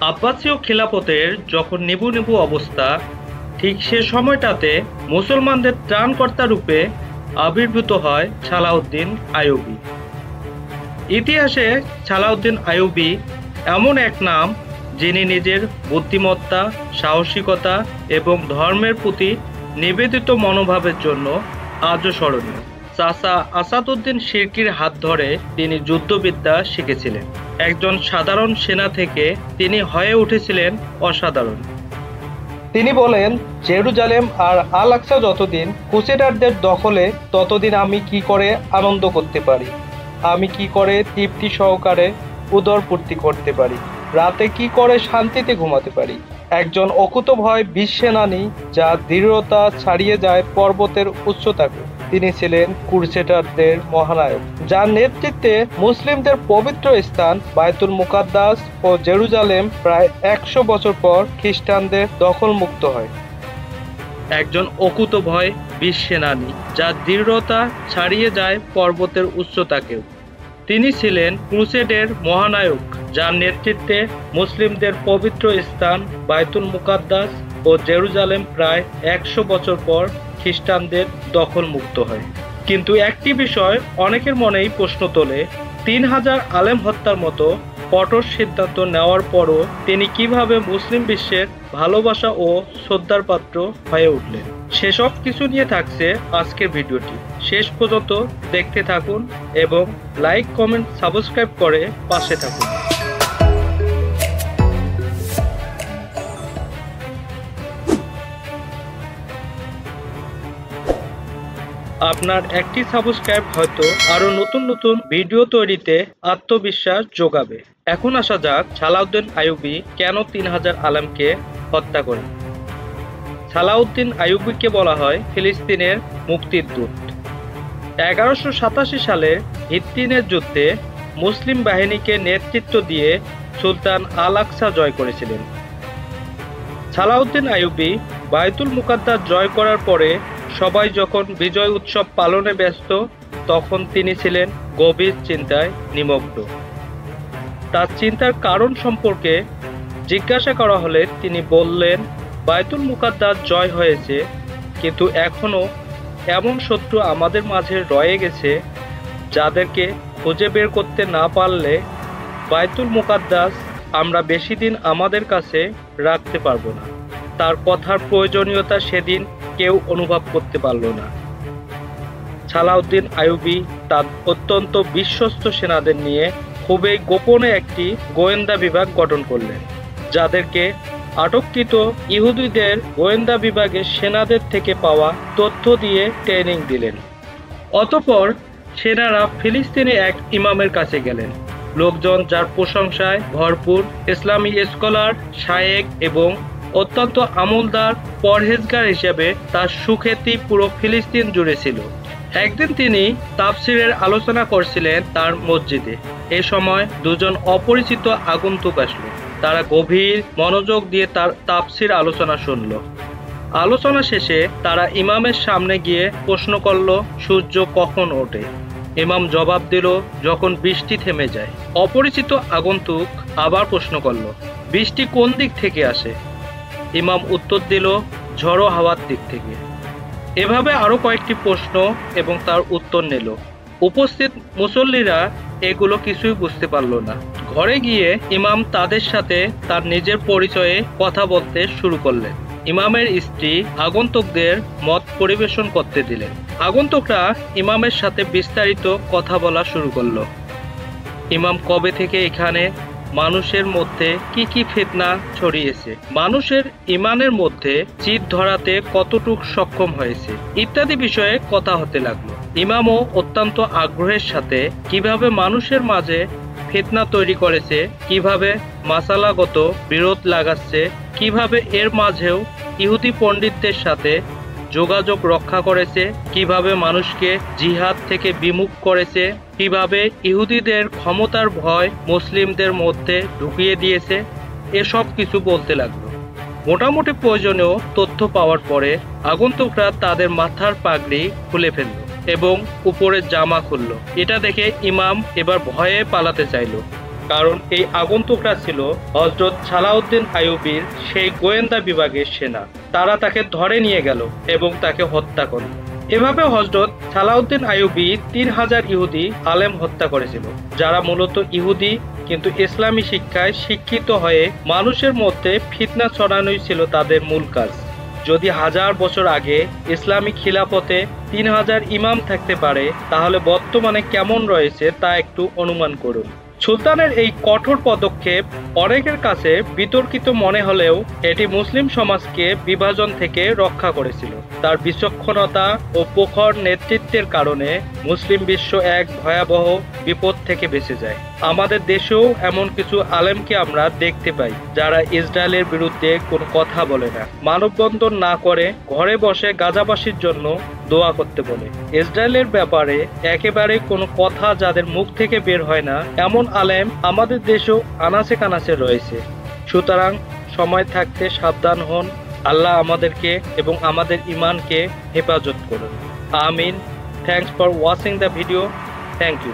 আব্বাসীয় খিলাফতের যখন নিভু নিভু অবস্থা, ঠিক সে সময়টাতে মুসলমানদের ত্রাণকর্তা রূপে আবির্ভূত হয় সালাউদ্দিন আইয়ুবী। ইতিহাসে সালাউদ্দিন আইয়ুবী এমন এক নাম যিনি নিজের বুদ্ধিমত্তা, সাহসিকতা এবং ধর্মের প্রতি নিবেদিত মনোভাবের জন্য আজও স্মরণীয়। চাচা আসাদউদ্দিন শিরকির হাত ধরে তিনি যুদ্ধবিদ্যা শিখেছিলেন। একজন সাধারণ সেনা থেকে তিনি হয়ে উঠেছিলেন অসাধারণ। তিনি বলেন, জেরুজালেম আর আল আকসা যতদিন ক্রুসেডারদের দখলে, ততদিন আমি কি করে আনন্দ করতে পারি, আমি কি করে তৃপ্তি সহকারে উদরপূর্তি করতে পারি, রাতে কি করে শান্তিতে ঘুমাতে পারি। একজন অকুতোভয় বিশ্বসেনানী, যার দৃঢ়তা ছাড়িয়ে যায় পর্বতের উচ্চতাকে। তিনি ছিলেন ক্রুসেডারদের মহানায়ক, যার নেতৃত্বে মুসলিমদের পবিত্র স্থান বায়তুল মুকাদ্দাস ও জেরুজালেম প্রায় ১০০ বছর পর খ্রিস্টানদের দখলমুক্ত হয়। একজন অকুতোভয় বিশ্বসেনানী, যার দৃঢ়তা ছাড়িয়ে যায় পর্বতের উচ্চতাকেও। তিনি ছিলেন ক্রুসেডের মহানায়ক, যার নেতৃত্বে মুসলিমদের পবিত্র স্থান বায়তুল মুকাদ্দাস ও জেরুজালেম প্রায় ১০০ বছর পর খ্রিস্টানদের দখলমুক্ত হয়। কিন্তু একটি বিষয় অনেকের মনেই প্রশ্ন তোলে, ৩,০০০ আলেম হত্যার মতো কঠোর সিদ্ধান্ত নেওয়ার পরও তিনি কিভাবে মুসলিম বিশ্বের ভালোবাসা ও শ্রদ্ধার পাত্র হয়ে উঠলেন। সেসব কিছু নিয়ে থাকছে আজকের ভিডিওটি। শেষ পর্যন্ত দেখতে থাকুন এবং লাইক, কমেন্ট, সাবস্ক্রাইব করে পাশে থাকুন। আপনার একটি সাবস্ক্রাইব হয়তো আরো নতুন নতুন ভিডিও তৈরিতে আত্মবিশ্বাস যোগাবে। এখন আসা যাক, সালাউদ্দিন আইয়ুবী কেন ৩,০০০ আলেমকে হত্যা করেন। সালাউদ্দিন আইয়ুবীকে বলা হয় ফিলিস্তিনের মুক্তির দূত। ১১৮৭ সালে হিত্তিনের যুদ্ধে মুসলিম বাহিনীকে নেতৃত্ব দিয়ে সুলতান আল আকসা জয় করেছিলেন। সালাউদ্দিন আইয়ুবী বায়তুল মুকাদ্দাস জয় করার পরে সবাই যখন বিজয় উৎসব পালনে ব্যস্ত, তখন তিনি ছিলেন গভীর চিন্তায় নিমগ্ন। তার চিন্তার কারণ সম্পর্কে জিজ্ঞাসা করা হলে তিনি বললেন, বায়তুল মুকাদ্দাস জয় হয়েছে, কিন্তু এখনো এমন শত্রু আমাদের মাঝে রয়ে গেছে যাদেরকে খুঁজে বের করতে না পারলে বায়তুল মুকাদ্দাস আমরা বেশি দিন আমাদের কাছে রাখতে পারবো না। তার কথার প্রয়োজনীয়তা সেদিন কেউ অনুভব করতে পারল না। সালাউদ্দিন আইয়ুবী তার অত্যন্ত বিশ্বস্ত সেনাদের নিয়ে খুবই গোপনে একটি গোয়েন্দা বিভাগ গঠন করলেন, যাদেরকে আটককৃত ইহুদিদের গোয়েন্দা বিভাগের সেনাদের থেকে পাওয়া তথ্য দিয়ে ট্রেনিং দিলেন। অতঃপর সেনারা ফিলিস্তিনে এক ইমামের কাছে গেলেন। লোকজন যার প্রশংসায় ভরপুর, ইসলামী স্কলার, শায়েখ এবং অত্যন্ত আমলদার পরহেজগার হিসেবে তার সুখ্যাতি পুরো ফিলিস্তিন জুড়ে ছিল। একদিন তিনি তাফসিরের আলোচনা করছিলেন তার মসজিদে। এ সময় দুজন অপরিচিত আগন্তুক আসলো। তারা গভীর মনোযোগ দিয়ে তার তাফসির আলোচনা শুনল। আলোচনা শেষে তারা ইমামের সামনে গিয়ে প্রশ্ন করল, সূর্য কখন ওঠে? ইমাম জবাব দিল, যখন বৃষ্টি থেমে যায়। অপরিচিত আগন্তুক আবার প্রশ্ন করল, বৃষ্টি কোন দিক থেকে আসে? ইমাম উত্তর দিল, ঝড়ো হাওয়ার দিক থেকে। এভাবে আরো কয়েকটি প্রশ্ন এবং তার উত্তর নিল। উপস্থিত মুসল্লিরা এগুলো কিছুই বুঝতে পারল না। ঘরে গিয়ে ইমাম তাদের সাথে তার নিজের পরিচয়ে কথা বলতে শুরু করলেন। ইমামের স্ত্রী আগন্তুকদের মত পরিবেশন করতে দিলেন। আগন্তুকরা ইমামের সাথে বিস্তারিত কথা বলা শুরু করলো। ইমাম কবে থেকে এখানে, মানুষের মধ্যে কি কি ফিতনা ছড়িয়েছে, মানুষের ইমানের মধ্যে চিত ধরাতে কতটুক সক্ষম হয়েছে ইত্যাদি বিষয়ে কথা হতে লাগলো। ইমামও অত্যন্ত আগ্রহের সাথে কিভাবে মানুষের মাঝে ফিতনা তৈরি করেছে, কিভাবে মাসালাগত বিরোধ লাগাচ্ছে, কিভাবে এর মাঝেও ইহুদি পণ্ডিতদের সাথে যোগাযোগ রক্ষা করেছে, কিভাবে মানুষকে জিহাদ থেকে বিমুখ করেছে, কিভাবে ইহুদিদের ক্ষমতার ভয় মুসলিমদের মধ্যে ঢুকিয়ে দিয়েছে, এসব কিছু বলতে লাগলো। মোটামুটি প্রয়োজনীয় তথ্য পাওয়ার পরে আগন্তুকরা তাদের মাথার পাগড়ি খুলে ফেলল এবং উপরের জামা খুলল। এটা দেখে ইমাম এবার ভয়ে পালাতে চাইল, কারণ এই আগন্তুকরা ছিল হযরত সালাউদ্দিন আইয়ুবীর সেই গোয়েন্দা বিভাগের সেনা। তারা তাকে ধরে নিয়ে গেল এবং তাকে হত্যা করল। এভাবে হযরত সালাউদ্দিন আইয়ুবী ৩,০০০ ইহুদি আলেম হত্যা করেছিল, যারা মূলত ইহুদি কিন্তু ইসলামী শিক্ষায় শিক্ষিত হয়ে মানুষের মধ্যে ফিতনা ছড়ানোই ছিল তাদের মূল কাজ। যদি ১০০০ বছর আগে ইসলামী খিলাফতে ৩,০০০ ইমাম থাকতে পারে, তাহলে বর্তমানে কেমন রয়েছে তা একটু অনুমান করুন। সুলতানের এই কঠোর পদক্ষেপ অনেকের কাছে বিতর্কিত মনে হলেও এটি মুসলিম সমাজকে বিভাজন থেকে রক্ষা করেছিল। তার বিচক্ষণতা ও প্রখর নেতৃত্বের কারণে মুসলিম বিশ্ব এক ভয়াবহ বিপদ থেকে বেঁচে যায়। আমাদের দেশেও এমন কিছু আলেমকে আমরা দেখতে পাই, যারা ইসরায়েলের বিরুদ্ধে কোনো কথা বলে না, মানববন্ধন না করে ঘরে বসে গাজাবাসীর জন্য দোয়া করতে বলে। ইসরায়েলের ব্যাপারে একেবারে কোনো কথা যাদের মুখ থেকে বের হয় না, এমন আলেম আমাদের দেশেও আনাচে কানাচে রয়েছে। সুতরাং সময় থাকতে সাবধান হন। আল্লাহ আমাদেরকে এবং আমাদের ইমানকে হেফাজত করুন। আমিন। Thanks for watching the video. Thank you.